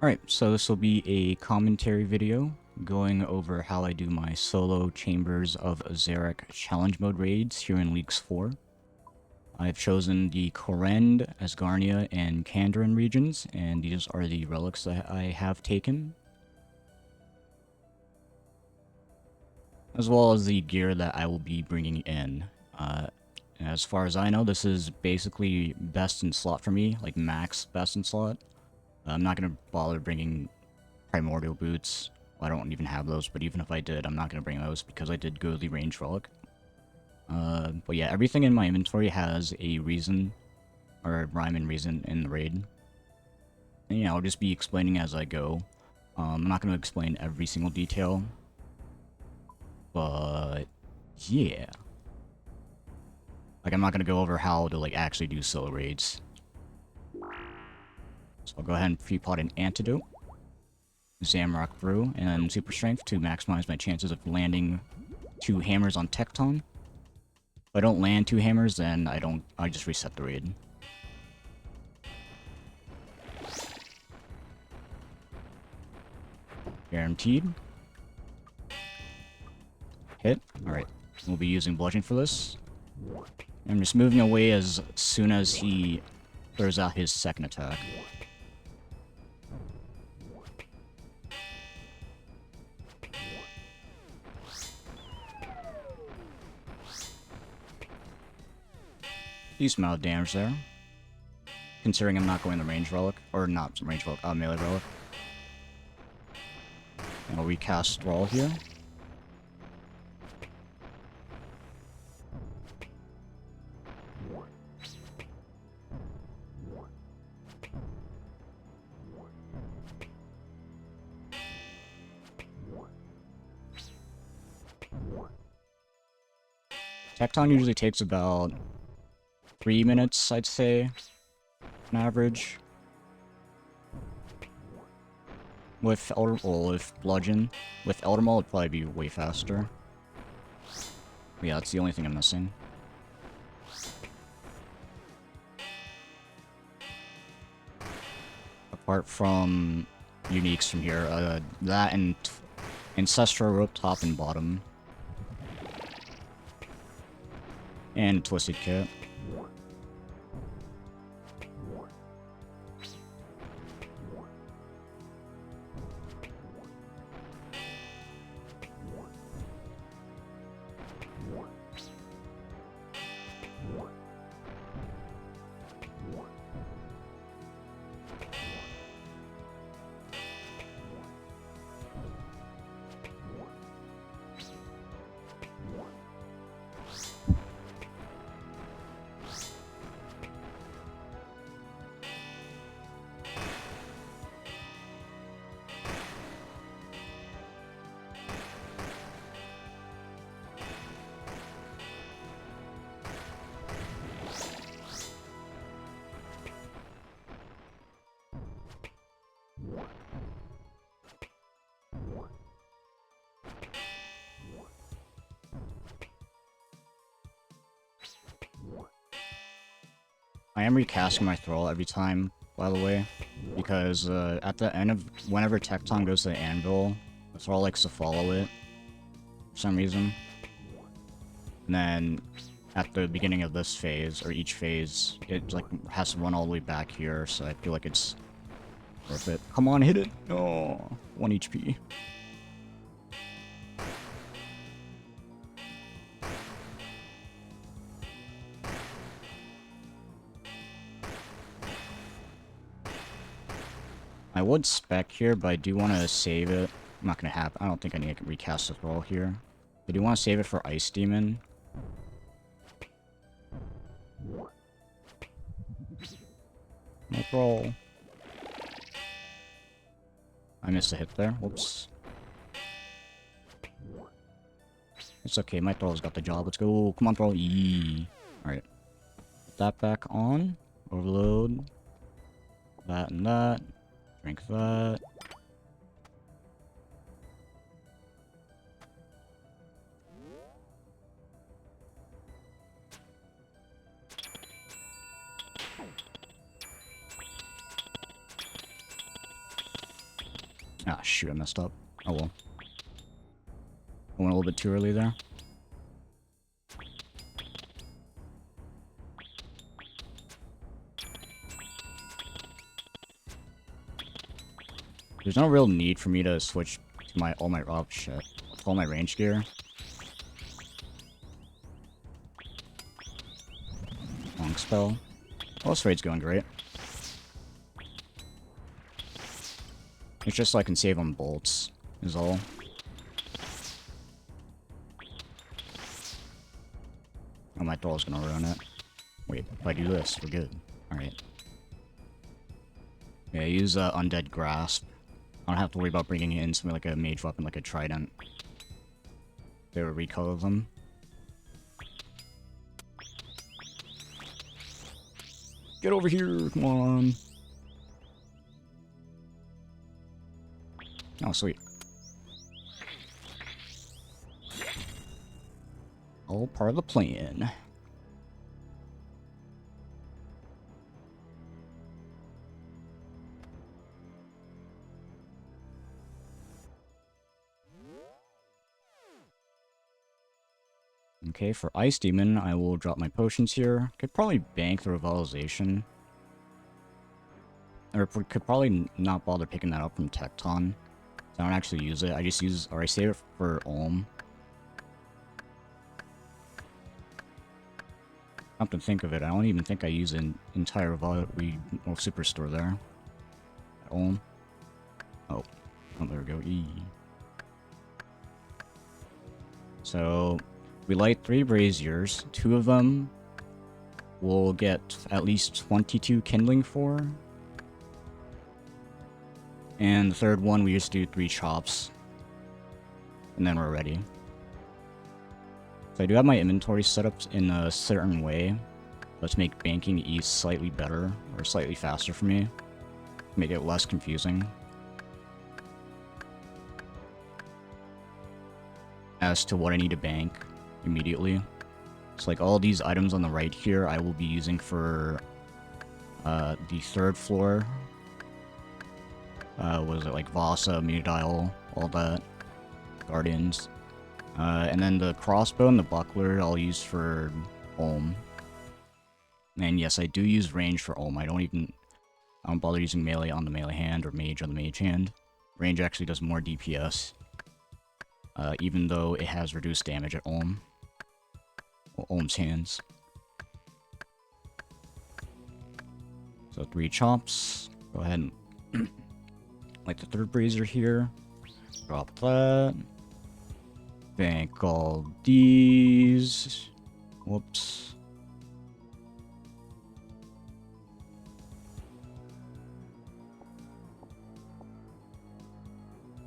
Alright, so this will be a commentary video going over how I do my solo Chambers of Azeric challenge mode raids here in Leagues 4. I've chosen the Korend, Asgarnia, and Kandarin regions, and these are the relics that I have taken, as well as the gear that I will be bringing in. As far as I know, this is basically best in slot for me, like max best in slot. I'm not going to bother bringing primordial boots. Well, I don't even have those, but even if I did, I'm not going to bring those because I did go the range relic. But yeah, everything in my inventory has a reason, or a rhyme and reason in the raid. And yeah, I'll just be explaining as I go. I'm not going to explain every single detail, but yeah. Like, I'm not going to go over how to, like, actually do solo raids. So I'll go ahead and pre-pot an antidote, Zamrock Brew, and Super Strength to maximize my chances of landing 2 hammers on Tekton. If I don't land 2 hammers, then I just reset the raid. Guaranteed. Hit. Alright. We'll be using Bludgeon for this. I'm just moving away as soon as he throws out his second attack. Decent amount of damage there. Considering I'm not going the range relic, or not range relic, melee relic. And I'll recast Thrall here. Tekton usually takes about 3 minutes, I'd say, on average. With Bludgeon. With Elder Maul, it'd probably be way faster. But yeah, that's the only thing I'm missing. Apart from uniques from here, that and Ancestral Rope top and bottom. And Twisted Kit. I am recasting my Thrall every time, by the way, because at the end of whenever Tekton goes to the anvil, the Thrall likes to follow it for some reason. And then at the beginning of this phase, or each phase, it like has to run all the way back here, so I feel like it's worth it. Come on, hit it! No, 1 HP. I would spec here, but I do want to save it. I'm not going to have... I don't think I need to recast the Thrall here. I do want to save it for Ice Demon. No Thrall. I missed a hit there. Whoops. It's okay, my Thrall's got the job. Let's go. Come on, Thrall. Yee. Alright. Put that back on. Overload. That and that. Drink that. Ah, shoot, I messed up. Oh well. I went a little bit too early there. There's no real need for me to switch to my all my range gear. Long spell. Well, this raid's going great. It's just so I can save on bolts, is all. Oh, my thrall's gonna ruin it. Wait, if I do this, we're good. Alright. Yeah, use Undead Grasp. I don't have to worry about bringing in something like a mage weapon, like a trident. They will recolor them. Get over here, come on. Oh, sweet. All part of the plan. Okay, for Ice Demon, I will drop my potions here. Could probably bank the Revitalization. Or could probably not bother picking that up from Tekton. I don't actually use it. I just use, or I save it for Olm. Come to think of it, I don't even think I use an entire Superstore there. At Olm. Oh, there we go. So, we light 3 braziers. 2 of them will get at least 22 kindling for. And the third one, we just do 3 chops. And then we're ready. So I do have my inventory set up in a certain way. Let's make banking ease slightly better, or slightly faster for me. Make it less confusing. As to what I need to bank immediately. So like all these items on the right here, I will be using for the 3rd floor. What is it, like Vasa, Muttadile, all that. Guardians. And then the crossbow and the buckler I'll use for Olm. And yes, I do use range for Olm. I don't bother using melee on the melee hand or mage on the mage hand. Range actually does more DPS. Even though it has reduced damage at Olm. Well, Olm's hands. So 3 chops. Go ahead and like the 3rd brazier here. Drop that. Bank all these. Whoops.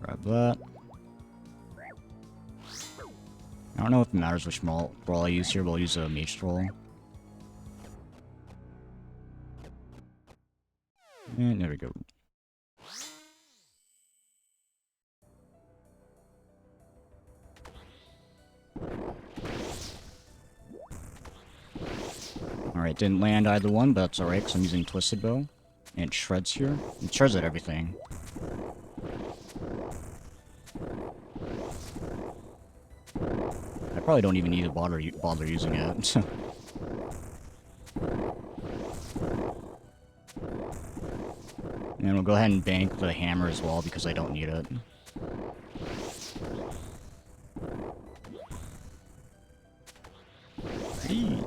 Grab that. I don't know if it matters which brawl I use here, but I'll use a mage troll. And there we go. Alright, didn't land either one, but that's alright, because I'm using Twisted Bow. And it shreds here. It shreds at everything. I probably don't even need to bother using it. And we'll go ahead and bank the hammer as well, because I don't need it. Eee.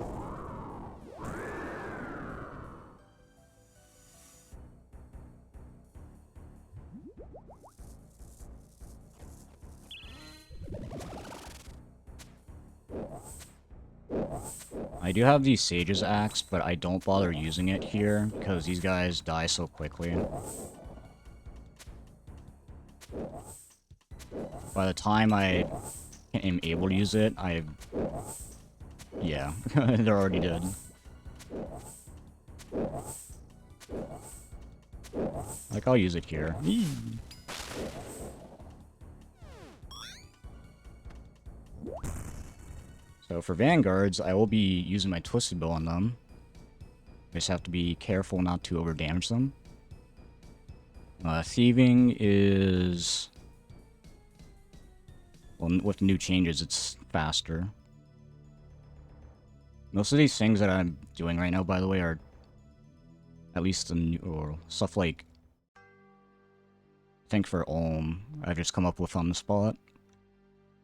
I do have the Sage's Axe, but I don't bother using it here, because these guys die so quickly. By the time I am able to use it, yeah, they're already dead. Like, I'll use it here. So for Vanguards, I will be using my Twisted Bow on them. I just have to be careful not to over-damage them. Thieving is... Well, with new changes, it's faster. Most of these things that I'm doing right now, by the way, are at least the new, or stuff like... I think for Olm, I've just come up with on the spot.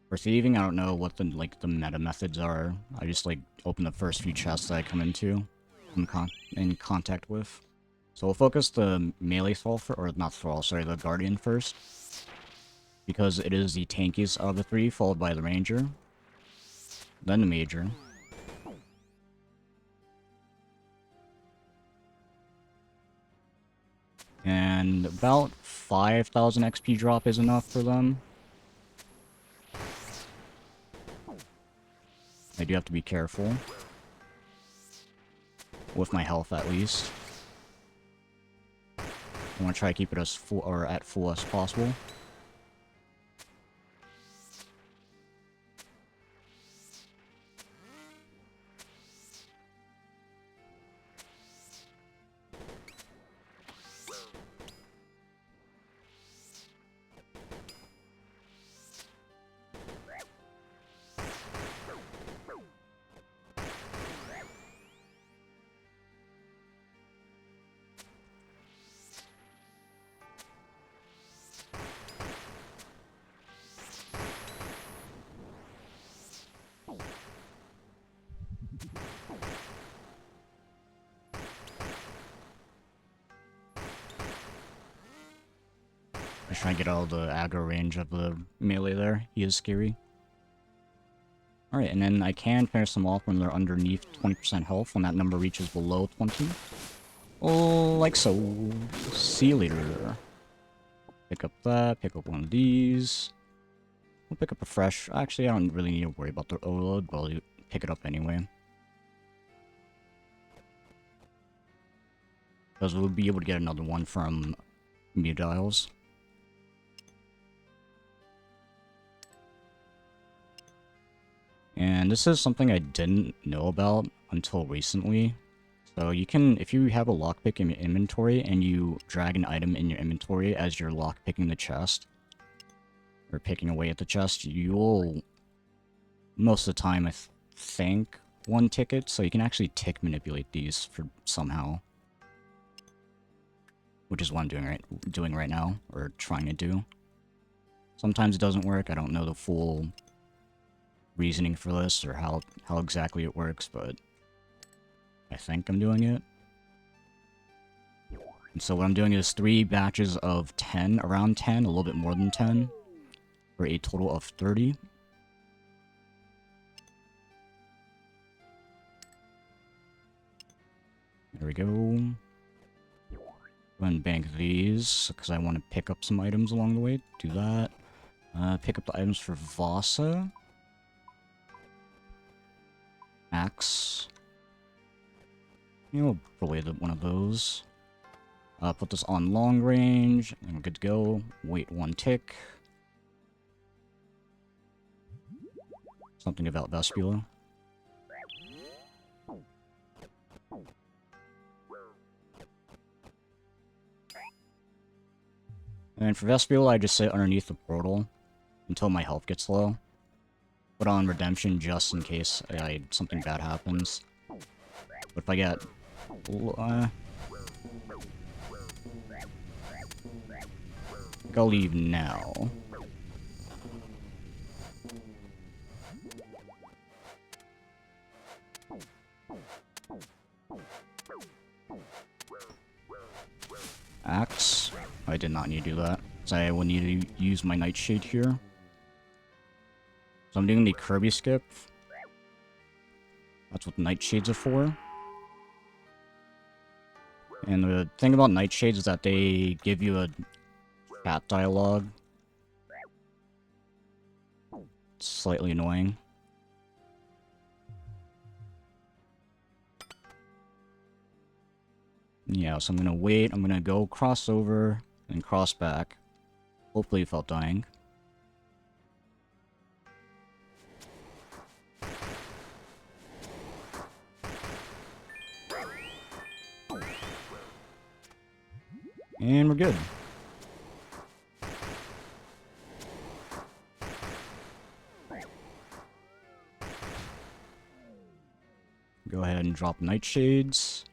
For Thieving, I don't know what the meta methods are. I just open the first few chests that I come into, in contact with. So we'll focus the melee thrall or not thrall, sorry, the guardian first, because it is the tankiest of the three, followed by the ranger, then the major. And about 5,000 XP drop is enough for them. I do have to be careful. With my health, at least. I want to try to keep it as full, or at full as possible. Just trying to get out of the aggro range of the melee there. He is scary. Alright, and then I can finish them off when they're underneath 20% health, when that number reaches below 20. Oh, like so. See you later. Pick up that, pick up one of these. We'll pick up a fresh. Actually, I don't really need to worry about the overload, but I'll pick it up anyway. Because we'll be able to get another one from Muttadiles. And this is something I didn't know about until recently. So you can, if you have a lockpick in your inventory and you drag an item in your inventory as you're lockpicking the chest, or picking away at the chest, you'll, most of the time I think, one ticket, so you can actually tick manipulate these for somehow. Which is what I'm doing right now, or trying to do. Sometimes it doesn't work, I don't know the full reasoning for this, or how exactly it works, but I think I'm doing it. And so what I'm doing is 3 batches of 10, around 10, a little bit more than 10, for a total of 30. There we go. Go ahead and bank these, because I want to pick up some items along the way. Do that. Pick up the items for Vasa. Axe. We'll relay one of those. Put this on long range, and we're good to go. Wait 1 tick. Something about Vespula. And for Vespula, I just sit underneath the portal until my health gets low. Put on Redemption just in case something bad happens. But if I get... I'll leave now. Axe. I did not need to do that, so I will need to use my Nightshade here. So I'm doing the Kirby skip. That's what Nightshades are for. And the thing about Nightshades is that they give you a chat dialogue. It's slightly annoying. Yeah, so I'm gonna wait, I'm gonna go cross over, and cross back. Hopefully without dying. And we're good. and drop nightshades.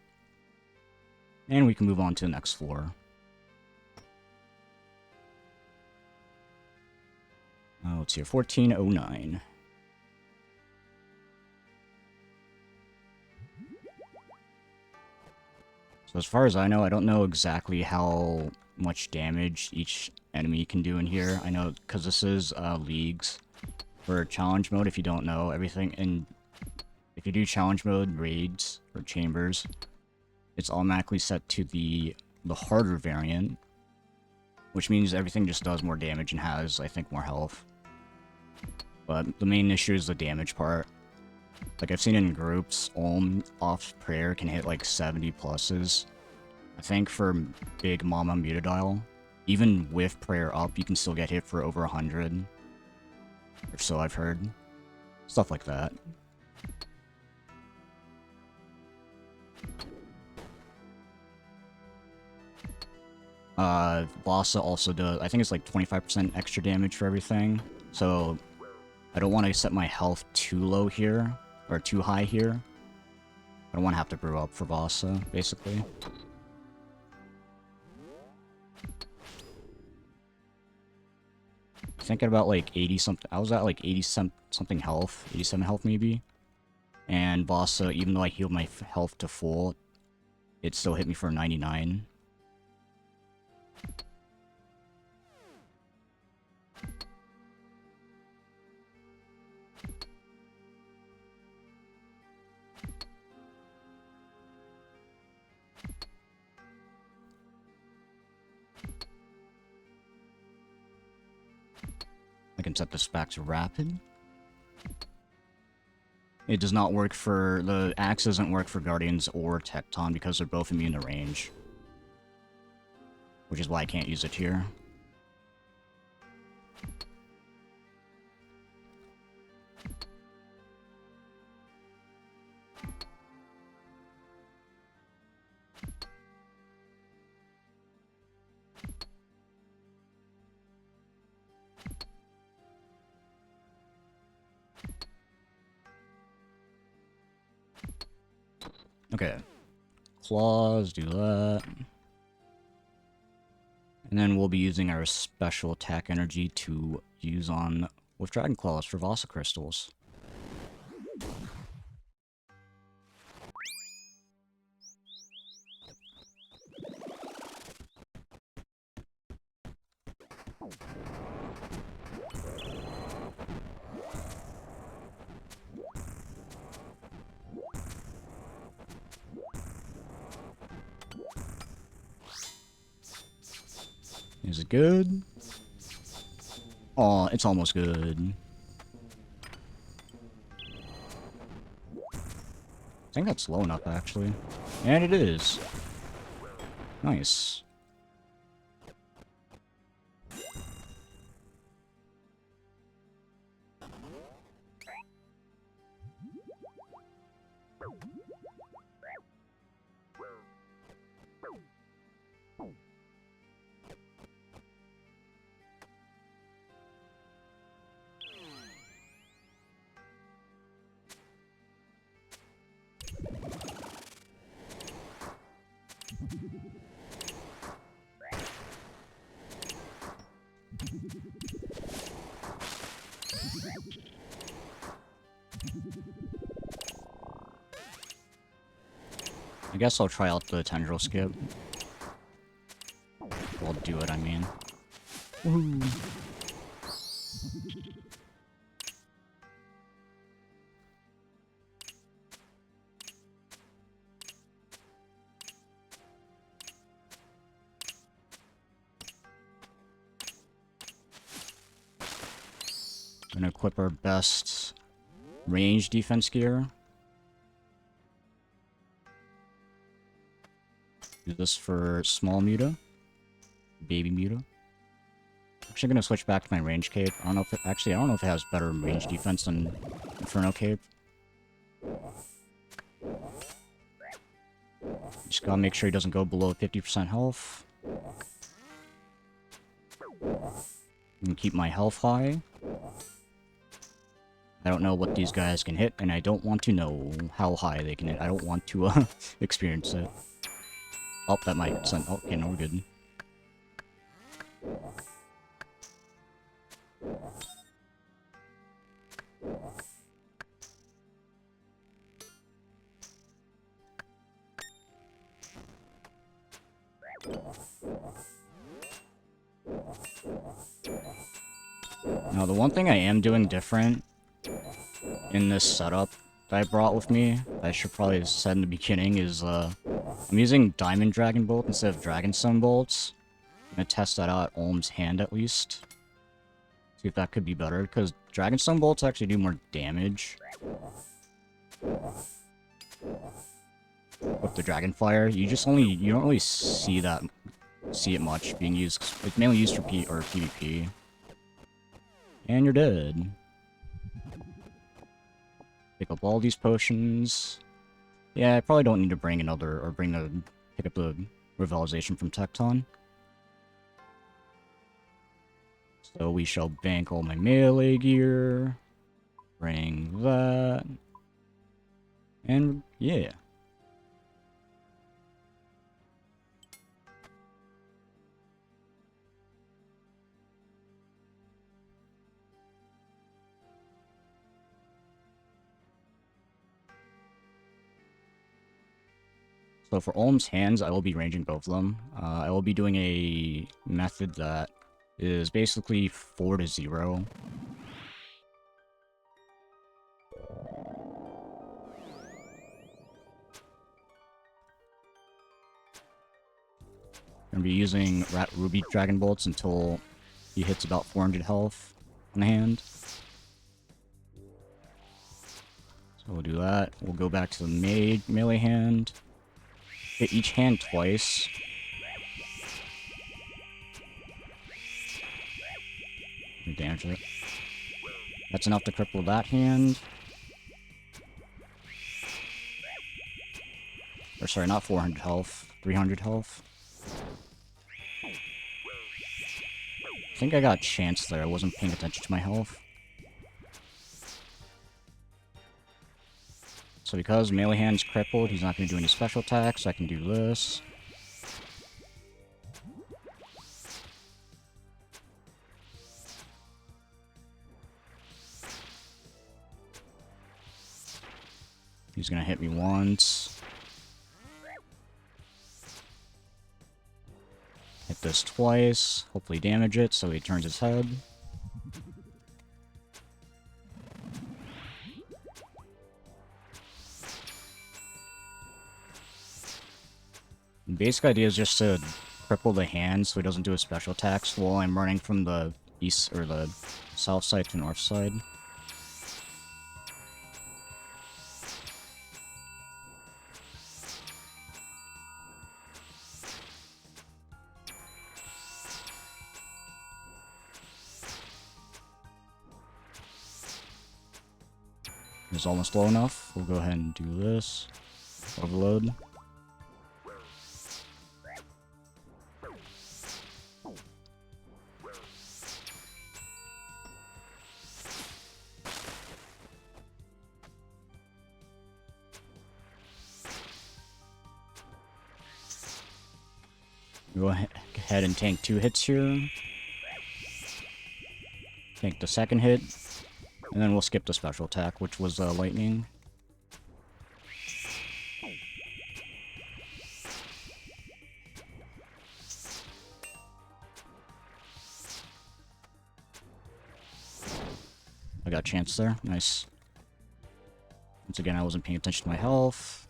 And we can move on to the next floor. Let's see, 1409. So as far as I know, I don't know exactly how much damage each enemy can do in here. I know because this is leagues for challenge mode. If you don't know everything, and if you do challenge mode raids or chambers, it's automatically set to the harder variant, which means everything just does more damage and has, I think, more health. But the main issue is the damage part. Like, I've seen in groups, off prayer can hit like 70 pluses. I think for big Mama Muttadile, even with prayer up, you can still get hit for over 100. Or so I've heard. Stuff like that. Vasa also does, I think it's like 25% extra damage for everything. So, I don't want to set my health too low here, or too high here. I don't want to have to brew up for Vasa, basically. Thinking about like 80 something, I was at like 80 something health, 87 health maybe. And Vasa, even though I healed my health to full, it still hit me for 99. I can set this back to rapid. It does not work for... the axe doesn't work for Guardians or Tekton because they're both immune to range. Which is why I can't use it here. Okay. Claws, do that. And then we'll be using our special attack energy to use on with Dragon Claws for Vasa crystals. Is it good? Oh, it's almost good. I think that's low enough, actually. And it is. Nice. I guess I'll try out the tendril skip. We'll do it, I mean. Woohoo! I'm gonna equip our best range defense gear. Do this for small Muta. Baby Muta. Actually gonna switch back to my range cape. I don't know if it, actually, I don't know if it has better range defense than Inferno cape. Just gotta make sure he doesn't go below 50% health. And keep my health high. I don't know what these guys can hit, and I don't want to know how high they can hit. I don't want to experience it. Oh, that might send. Oh, okay, no, we're good. Now, the one thing I am doing different in this setup that I brought with me, I should probably have said in the beginning, is I'm using Diamond Dragon Bolt instead of Dragonstone Bolts. I'm gonna test that out at Olm's hand at least. See if that could be better, because Dragonstone Bolts actually do more damage with the Dragonfire. You don't really see it much being used. It's mainly used for PvP. And you're dead. Pick up all these potions. Yeah, I probably don't need to bring pick up the Revitalization from Tekton. So we shall bank all my melee gear. Bring that. And yeah. So for Olm's hands, I will be ranging both of them. I will be doing a method that is basically 4 to 0. I'm going to be using Ruby Dragon Bolts until he hits about 400 health on the hand. So we'll do that. We'll go back to the melee hand. Hit each hand twice. Damage it. That's enough to cripple that hand. Or sorry, not 400 health. 300 health. I think I got a chance there. I wasn't paying attention to my health. So because melee hand's crippled, he's not going to do any special attacks. I can do this. He's going to hit me once. Hit this twice. Hopefully damage it so he turns his head. The basic idea is just to cripple the hand so he doesn't do his special attacks while I'm running from the east or the south side to north side. It's almost low enough. We'll go ahead and do this. Overload. Go ahead and tank 2 hits here. Tank the second hit. And then we'll skip the special attack, which was lightning. I got a chance there. Nice. Once again, I wasn't paying attention to my health.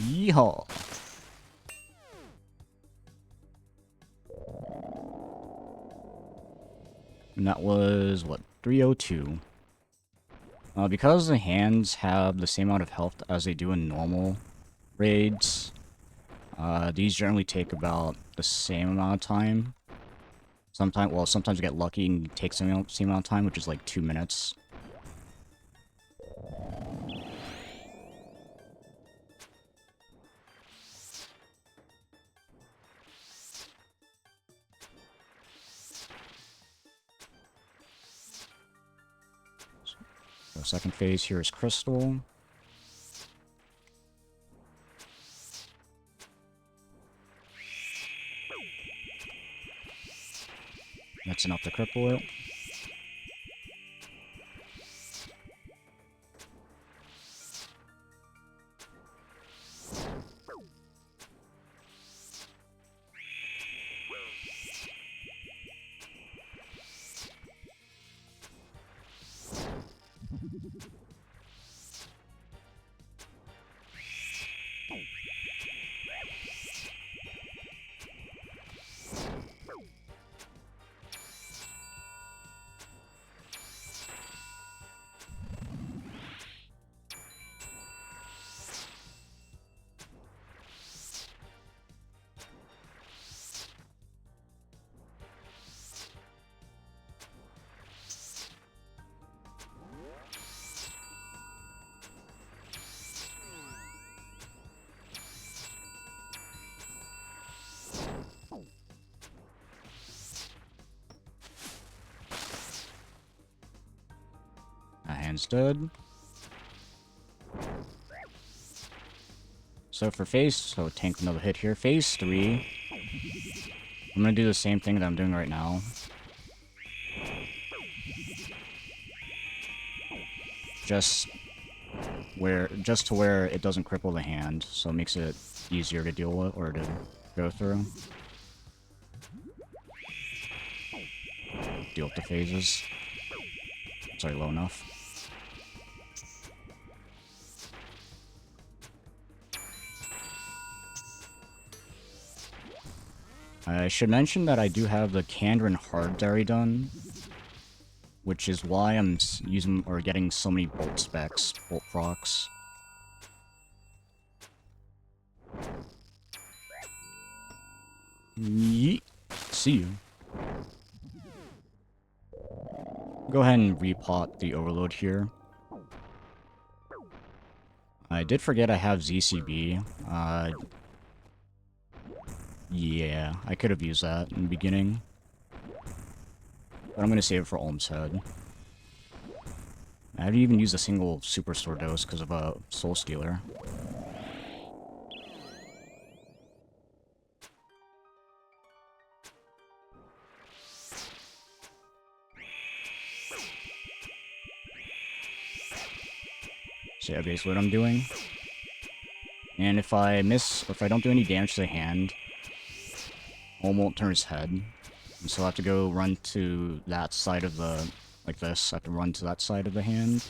Yeehaw! And that was, what, 302. Because the hands have the same amount of health as they do in normal, raids. These generally take about the same amount of time. Sometimes you get lucky and it takes the same amount of time, which is like 2 minutes. So second phase here is Crystal. That's enough to cripple it. Hand's dead. So for tank another hit here. Phase 3, I'm gonna do the same thing that I'm doing right now. Just to where it doesn't cripple the hand, so it makes it easier to deal with or to go through. Deal with the phases. Sorry, low enough. I should mention that I do have the Kandran Hard Dairy done, which is why I'm using or getting so many bolt specs, bolt procs. Yeet. See you. Go ahead and repot the overload here. I did forget I have ZCB. Yeah, I could have used that in the beginning. But I'm gonna save it for Olm's Head. I haven't even used a single Superstore dose because of a Soul Stealer. So yeah, basically what I'm doing. And if I miss, or if I don't do any damage to the hand, Olm won't turn his head. And so I have to go run to that side of the, like this, I have to run to that side of the hand.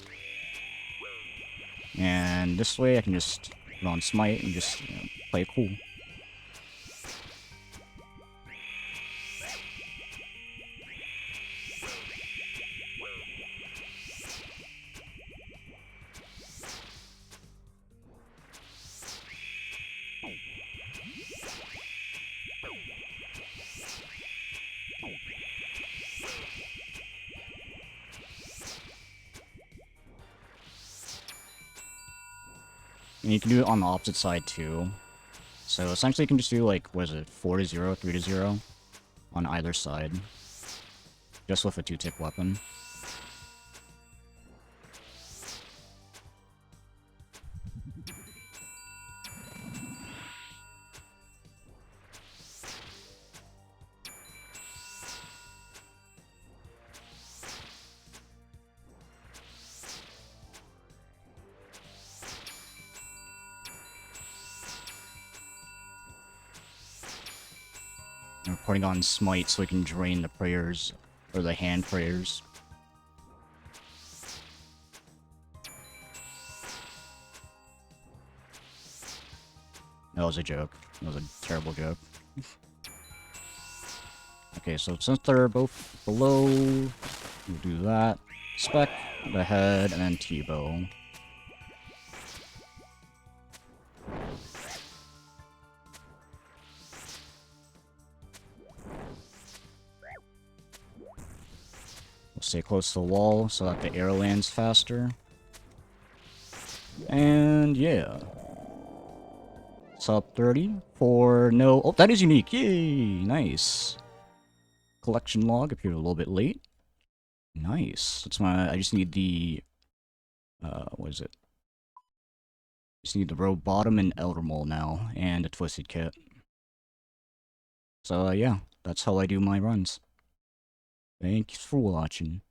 And this way I can just put on Smite and just play it cool. And you can do it on the opposite side too. So essentially you can just do like, what is it, 4-0, 3-0 on either side. Just with a 2-tick weapon. We're putting on Smite so we can drain the prayers, or the hand prayers. That was a joke. That was a terrible joke. Okay, so since they're both below, we'll do that. Spec, the head, and then T-bow. stay close to the wall so that the arrow lands faster. And yeah. Sub 30 for no... Oh, that is unique! Yay! Nice. Collection log appeared a little bit late. Nice. That's my... I just need the... what is it? Just need the robe bottom and elder mole now, and a twisted kit. So yeah, that's how I do my runs. Thanks for watching.